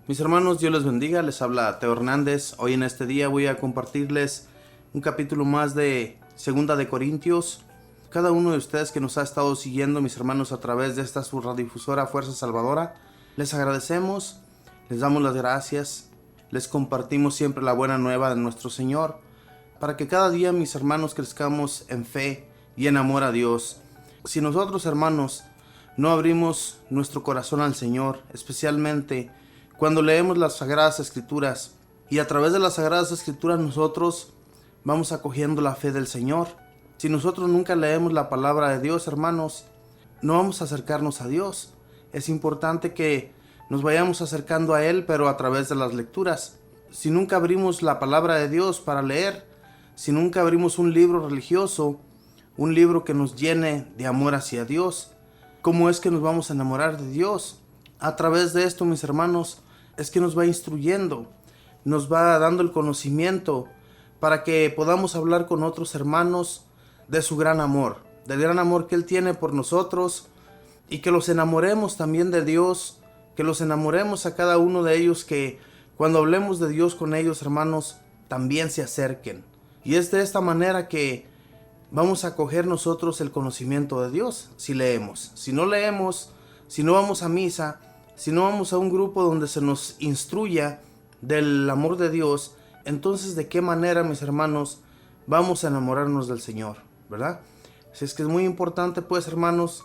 Mis hermanos, Dios les bendiga, les habla Teo Hernández. Hoy en este día voy a compartirles un capítulo más de Segunda de Corintios. Cada uno de ustedes que nos ha estado siguiendo, mis hermanos, a través de esta su radiodifusora Fuerza Salvadora, les agradecemos, les damos las gracias, les compartimos siempre la buena nueva de nuestro Señor, para que cada día, mis hermanos, crezcamos en fe y en amor a Dios. Si nosotros, hermanos, no abrimos nuestro corazón al Señor, especialmente cuando leemos las Sagradas Escrituras, y a través de las Sagradas Escrituras nosotros vamos acogiendo la fe del Señor. Si nosotros nunca leemos la palabra de Dios, hermanos, no vamos a acercarnos a Dios. Es importante que nos vayamos acercando a Él, pero a través de las lecturas. Si nunca abrimos la palabra de Dios para leer, si nunca abrimos un libro religioso, un libro que nos llene de amor hacia Dios, ¿cómo es que nos vamos a enamorar de Dios? A través de esto, mis hermanos, es que nos va instruyendo, nos va dando el conocimiento para que podamos hablar con otros hermanos de su gran amor, del gran amor que Él tiene por nosotros, y que los enamoremos también de Dios, que los enamoremos a cada uno de ellos, que cuando hablemos de Dios con ellos, hermanos, también se acerquen. Y es de esta manera que vamos a coger nosotros el conocimiento de Dios, si leemos. Si no leemos, si no vamos a misa, si no vamos a un grupo donde se nos instruya del amor de Dios, entonces ¿de qué manera, mis hermanos, vamos a enamorarnos del Señor? ¿Verdad? Así es que es muy importante, pues, hermanos,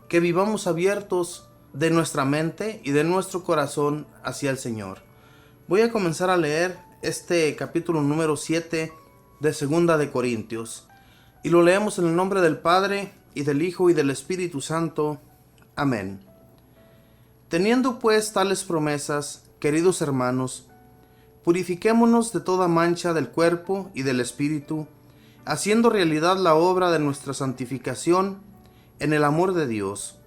que vivamos abiertos de nuestra mente y de nuestro corazón hacia el Señor. Voy a comenzar a leer este capítulo número 7 de Segunda de Corintios. Y lo leemos en el nombre del Padre, y del Hijo, y del Espíritu Santo. Amén. Teniendo pues tales promesas, queridos hermanos, purifiquémonos de toda mancha del cuerpo y del espíritu, haciendo realidad la obra de nuestra santificación en el amor de Dios.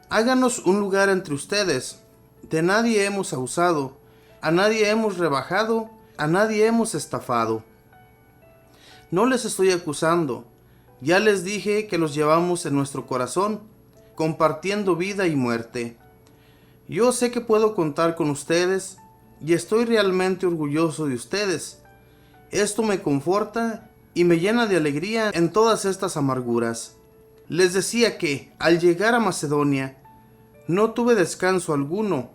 Háganos un lugar entre ustedes. De nadie hemos abusado, a nadie hemos rebajado, a nadie hemos estafado. No les estoy acusando, ya les dije que los llevamos en nuestro corazón, compartiendo vida y muerte. Yo sé que puedo contar con ustedes y estoy realmente orgulloso de ustedes. Esto me conforta y me llena de alegría en todas estas amarguras. Les decía que, al llegar a Macedonia, no tuve descanso alguno,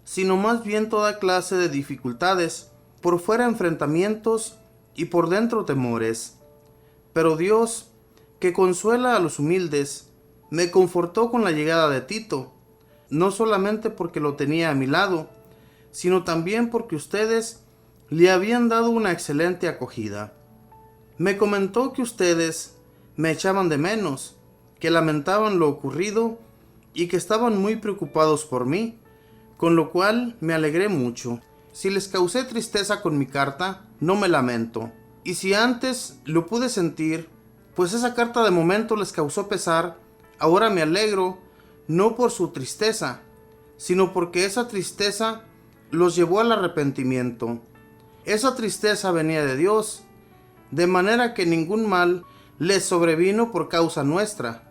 sino más bien toda clase de dificultades, por fuera enfrentamientos y por dentro temores. Pero Dios, que consuela a los humildes, me confortó con la llegada de Tito, no solamente porque lo tenía a mi lado, sino también porque ustedes le habían dado una excelente acogida. Me comentó que ustedes me echaban de menos, que lamentaban lo ocurrido y que estaban muy preocupados por mí, con lo cual me alegré mucho. Si les causé tristeza con mi carta, no me lamento. Y si antes lo pude sentir, pues esa carta de momento les causó pesar, ahora me alegro, no por su tristeza, sino porque esa tristeza los llevó al arrepentimiento. Esa tristeza venía de Dios, de manera que ningún mal les sobrevino por causa nuestra.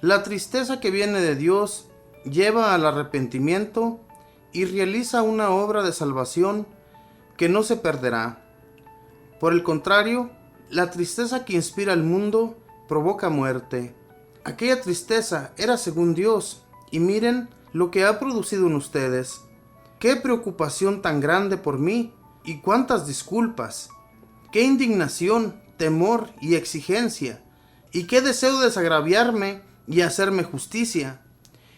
La tristeza que viene de Dios lleva al arrepentimiento y realiza una obra de salvación que no se perderá. Por el contrario, la tristeza que inspira el mundo provoca muerte. Aquella tristeza era según Dios, y miren lo que ha producido en ustedes. ¡Qué preocupación tan grande por mí! ¡Y cuántas disculpas! ¡Qué indignación, temor y exigencia! ¡Y qué deseo de desagraviarme y hacerme justicia!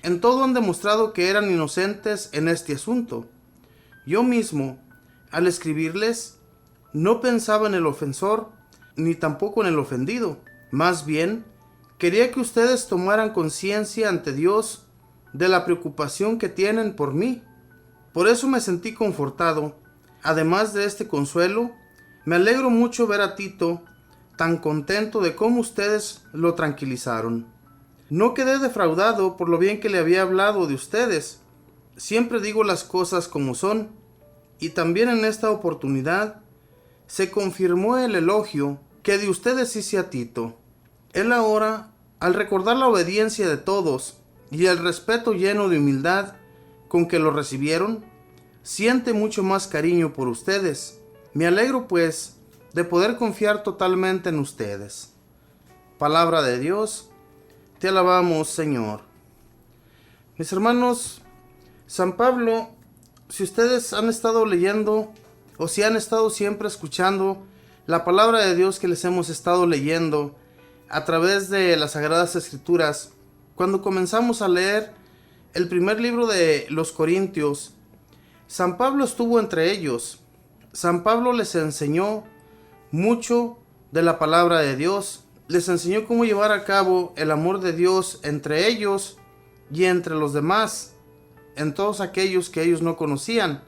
En todo han demostrado que eran inocentes en este asunto. Yo mismo, al escribirles, no pensaba en el ofensor, ni tampoco en el ofendido. Más bien, quería que ustedes tomaran conciencia ante Dios de la preocupación que tienen por mí. Por eso me sentí confortado. Además de este consuelo, me alegro mucho ver a Tito tan contento de cómo ustedes lo tranquilizaron. No quedé defraudado por lo bien que le había hablado de ustedes. Siempre digo las cosas como son, y también en esta oportunidad se confirmó el elogio que de ustedes hice a Tito. Él ahora, al recordar la obediencia de todos y el respeto lleno de humildad con que lo recibieron, siente mucho más cariño por ustedes. Me alegro pues de poder confiar totalmente en ustedes. Palabra de Dios, te alabamos, Señor. Mis hermanos, San Pablo, si ustedes han estado leyendo o si han estado siempre escuchando la palabra de Dios que les hemos estado leyendo a través de las Sagradas Escrituras, cuando comenzamos a leer el primer libro de los Corintios, San Pablo estuvo entre ellos. San Pablo les enseñó mucho de la palabra de Dios, les enseñó cómo llevar a cabo el amor de Dios entre ellos y entre los demás, en todos aquellos que ellos no conocían.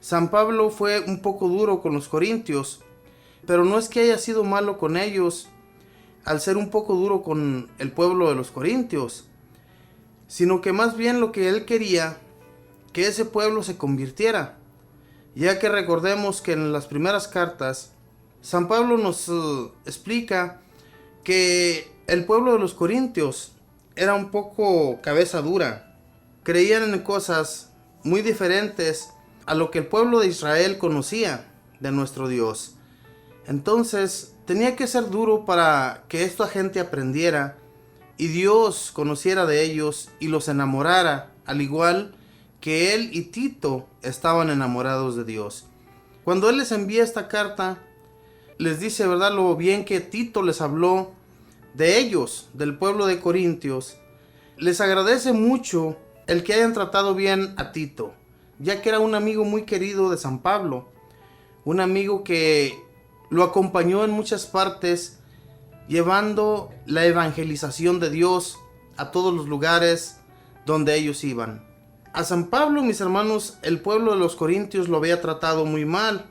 San Pablo fue un poco duro con los corintios, pero no es que haya sido malo con ellos al ser un poco duro con el pueblo de los corintios, sino que más bien lo que él quería, que ese pueblo se convirtiera, ya que recordemos que en las primeras cartas San Pablo nos explica que el pueblo de los corintios era un poco cabeza dura, creían en cosas muy diferentes a lo que el pueblo de Israel conocía de nuestro Dios. Entonces tenía que ser duro para que esta gente aprendiera y Dios conociera de ellos y los enamorara, al igual que él y Tito estaban enamorados de Dios. Cuando él les envía esta carta, les dice, ¿verdad?, lo bien que Tito les habló de ellos, del pueblo de Corintios. Les agradece mucho el que hayan tratado bien a Tito, ya que era un amigo muy querido de San Pablo, un amigo que lo acompañó en muchas partes, llevando la evangelización de Dios a todos los lugares donde ellos iban. A San Pablo, mis hermanos, el pueblo de los corintios lo había tratado muy mal.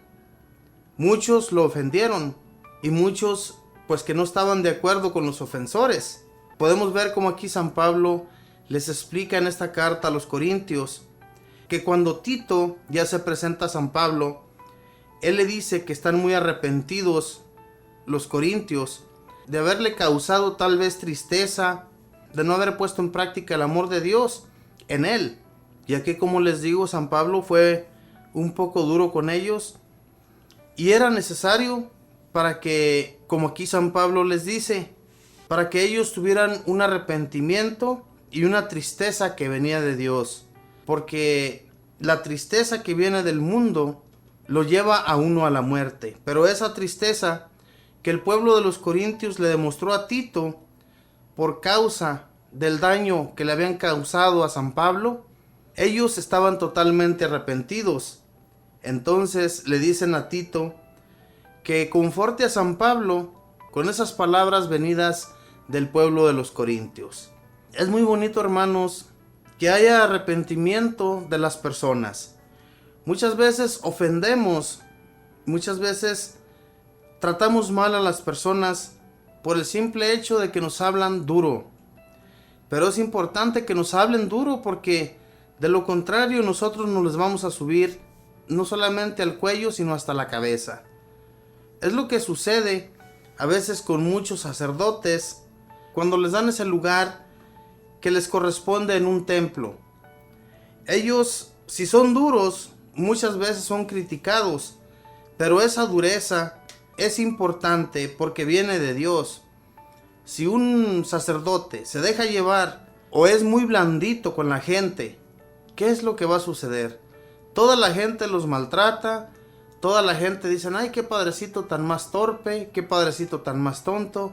Muchos lo ofendieron y muchos pues que no estaban de acuerdo con los ofensores. Podemos ver cómo aquí San Pablo les explica en esta carta a los corintios que cuando Tito ya se presenta a San Pablo, él le dice que están muy arrepentidos los corintios de haberle causado tal vez tristeza, de no haber puesto en práctica el amor de Dios en él, ya que, como les digo, San Pablo fue un poco duro con ellos y era necesario para que, como aquí San Pablo les dice, para que ellos tuvieran un arrepentimiento y una tristeza que venía de Dios, porque la tristeza que viene del mundo lo lleva a uno a la muerte, pero esa tristeza que el pueblo de los corintios le demostró a Tito por causa del daño que le habían causado a San Pablo, ellos estaban totalmente arrepentidos. Entonces le dicen a Tito que conforte a San Pablo con esas palabras venidas del pueblo de los corintios. Es muy bonito, hermanos, que haya arrepentimiento de las personas. Muchas veces ofendemos, muchas veces tratamos mal a las personas por el simple hecho de que nos hablan duro. Pero es importante que nos hablen duro, porque de lo contrario nosotros nos les vamos a subir no solamente al cuello, sino hasta la cabeza. Es lo que sucede a veces con muchos sacerdotes cuando les dan ese lugar que les corresponde en un templo. Ellos, si son duros, muchas veces son criticados, pero esa dureza es importante porque viene de Dios. Si un sacerdote se deja llevar o es muy blandito con la gente, ¿qué es lo que va a suceder? Toda la gente los maltrata, toda la gente dice, ay, qué padrecito tan más torpe, qué padrecito tan más tonto.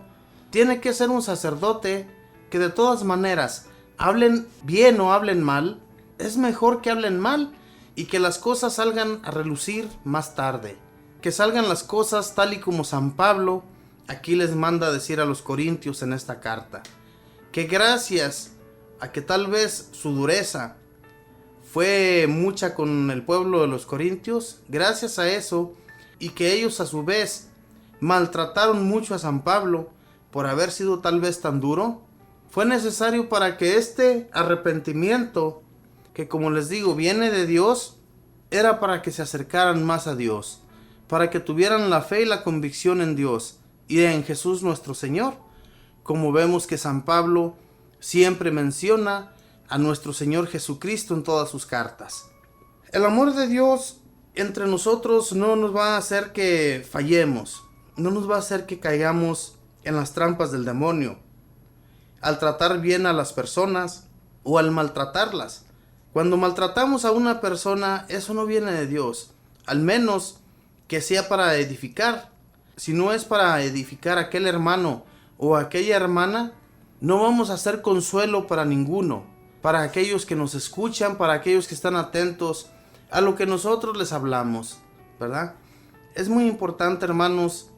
Tiene que ser un sacerdote que de todas maneras, hablen bien o hablen mal, es mejor que hablen mal y que las cosas salgan a relucir más tarde. Que salgan las cosas tal y como San Pablo aquí les manda decir a los corintios en esta carta. Que gracias a que tal vez su dureza fue mucha con el pueblo de los corintios, gracias a eso, y que ellos a su vez maltrataron mucho a San Pablo por haber sido tal vez tan duro, fue necesario para que este arrepentimiento, que como les digo viene de Dios, era para que se acercaran más a Dios, para que tuvieran la fe y la convicción en Dios y en Jesús nuestro Señor, como vemos que San Pablo siempre menciona a nuestro Señor Jesucristo en todas sus cartas. El amor de Dios entre nosotros no nos va a hacer que fallemos, no nos va a hacer que caigamos en las trampas del demonio, al tratar bien a las personas o al maltratarlas. Cuando maltratamos a una persona, eso no viene de Dios, al menos que sea para edificar. Si no es para edificar a aquel hermano o a aquella hermana, no vamos a hacer consuelo para ninguno, para aquellos que nos escuchan, para aquellos que están atentos a lo que nosotros les hablamos, ¿verdad? Es muy importante, hermanos,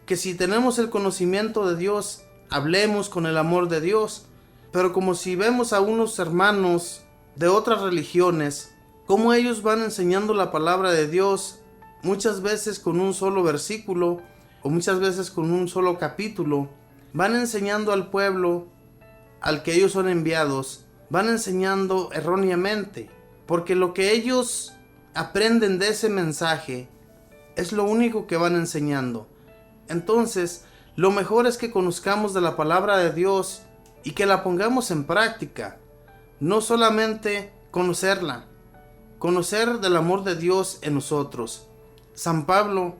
que si tenemos el conocimiento de Dios, hablemos con el amor de Dios. Pero como si vemos a unos hermanos de otras religiones, cómo ellos van enseñando la palabra de Dios, muchas veces con un solo versículo o muchas veces con un solo capítulo, van enseñando al pueblo al que ellos son enviados, van enseñando erróneamente, porque lo que ellos aprenden de ese mensaje es lo único que van enseñando. Entonces, lo mejor es que conozcamos de la palabra de Dios y que la pongamos en práctica. No solamente conocerla, conocer del amor de Dios en nosotros. San Pablo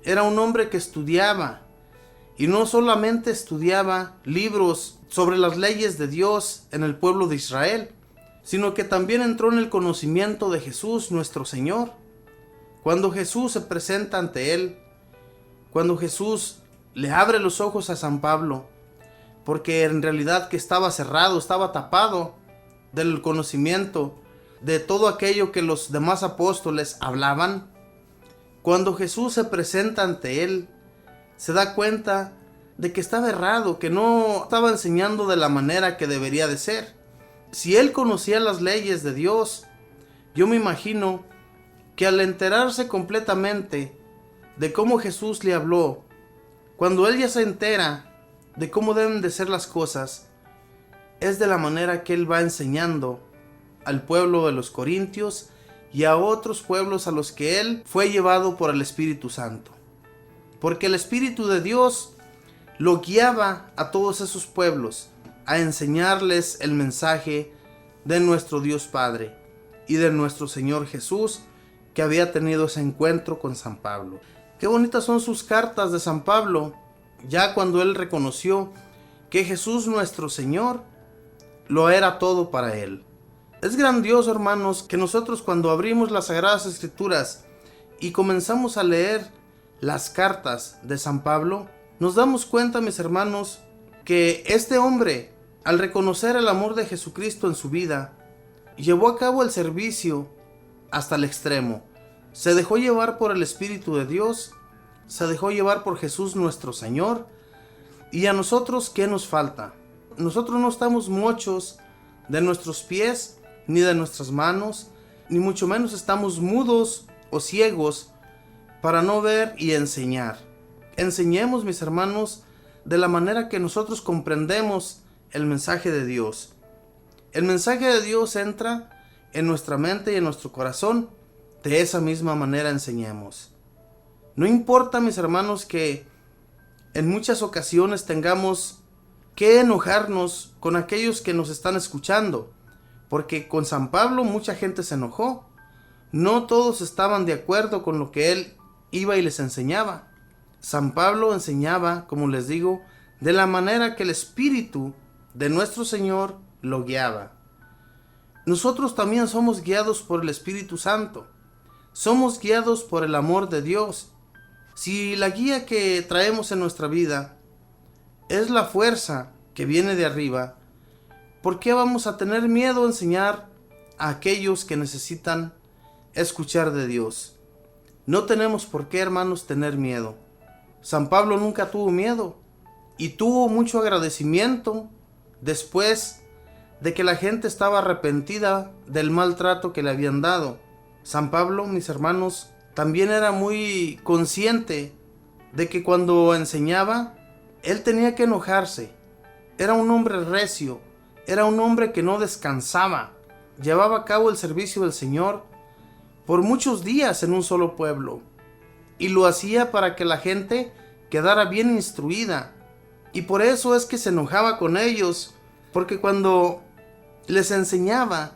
era un hombre que estudiaba, y no solamente estudiaba libros sobre las leyes de Dios en el pueblo de Israel, sino que también entró en el conocimiento de Jesús nuestro Señor. Cuando Jesús se presenta ante él, cuando Jesús le abre los ojos a San Pablo, porque en realidad que estaba cerrado, estaba tapado del conocimiento de todo aquello que los demás apóstoles hablaban. Cuando Jesús se presenta ante él, se da cuenta de que estaba errado, que no estaba enseñando de la manera que debería de ser. Si él conocía las leyes de Dios, yo me imagino que al enterarse completamente de cómo Jesús le habló, cuando él ya se entera de cómo deben de ser las cosas, es de la manera que él va enseñando al pueblo de los Corintios y a otros pueblos a los que él fue llevado por el Espíritu Santo. Porque el Espíritu de Dios lo guiaba a todos esos pueblos a enseñarles el mensaje de nuestro Dios Padre y de nuestro Señor Jesús, que había tenido ese encuentro con San Pablo. Qué bonitas son sus cartas de San Pablo, ya cuando él reconoció que Jesús nuestro Señor lo era todo para él. Es grandioso, hermanos, que nosotros cuando abrimos las Sagradas Escrituras y comenzamos a leer las cartas de San Pablo, nos damos cuenta, mis hermanos, que este hombre, al reconocer el amor de Jesucristo en su vida, llevó a cabo el servicio hasta el extremo. Se dejó llevar por el Espíritu de Dios, se dejó llevar por Jesús nuestro Señor. ¿Y a nosotros qué nos falta? Nosotros no estamos mochos de nuestros pies, ni de nuestras manos, ni mucho menos estamos mudos o ciegos para no ver y enseñar. Enseñemos, mis hermanos, de la manera que nosotros comprendemos el mensaje de Dios. El mensaje de Dios entra en nuestra mente y en nuestro corazón. De esa misma manera enseñemos. No importa, mis hermanos, que en muchas ocasiones tengamos que enojarnos con aquellos que nos están escuchando, porque con San Pablo mucha gente se enojó. No todos estaban de acuerdo con lo que él iba y les enseñaba. San Pablo enseñaba, como les digo, de la manera que el Espíritu de nuestro Señor lo guiaba. Nosotros también somos guiados por el Espíritu Santo. Somos guiados por el amor de Dios. Si la guía que traemos en nuestra vida es la fuerza que viene de arriba, ¿por qué vamos a tener miedo a enseñar a aquellos que necesitan escuchar de Dios? No tenemos por qué, hermanos, tener miedo. San Pablo nunca tuvo miedo y tuvo mucho agradecimiento después de que la gente estaba arrepentida del maltrato que le habían dado. San Pablo, mis hermanos, también era muy consciente de que cuando enseñaba, él tenía que enojarse. Era un hombre recio, era un hombre que no descansaba. Llevaba a cabo el servicio del Señor por muchos días en un solo pueblo. Y lo hacía para que la gente quedara bien instruida. Y por eso es que se enojaba con ellos, porque cuando les enseñaba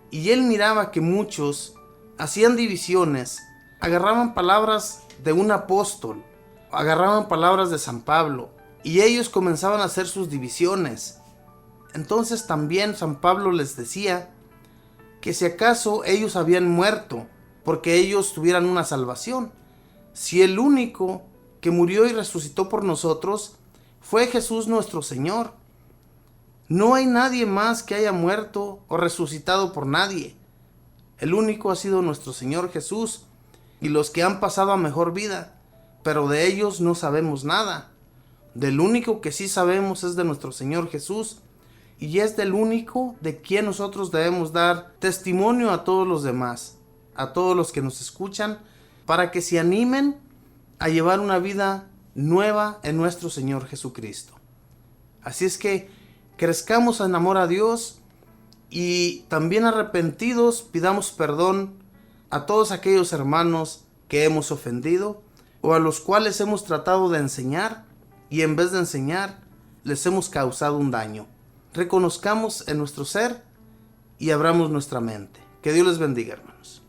y él miraba que muchos hacían divisiones, agarraban palabras de un apóstol, agarraban palabras de San Pablo, y ellos comenzaban a hacer sus divisiones. Entonces también San Pablo les decía que si acaso ellos habían muerto, porque ellos tuvieran una salvación, si el único que murió y resucitó por nosotros fue Jesús nuestro Señor. No hay nadie más que haya muerto o resucitado por nadie. El único ha sido nuestro Señor Jesús y los que han pasado a mejor vida, pero de ellos no sabemos nada. Del único que sí sabemos es de nuestro Señor Jesús, y es del único de quien nosotros debemos dar testimonio a todos los demás, a todos los que nos escuchan, para que se animen a llevar una vida nueva en nuestro Señor Jesucristo. Así es que crezcamos en amor a Dios y también arrepentidos pidamos perdón a todos aquellos hermanos que hemos ofendido o a los cuales hemos tratado de enseñar y en vez de enseñar les hemos causado un daño. Reconozcamos en nuestro ser y abramos nuestra mente. Que Dios les bendiga, hermanos.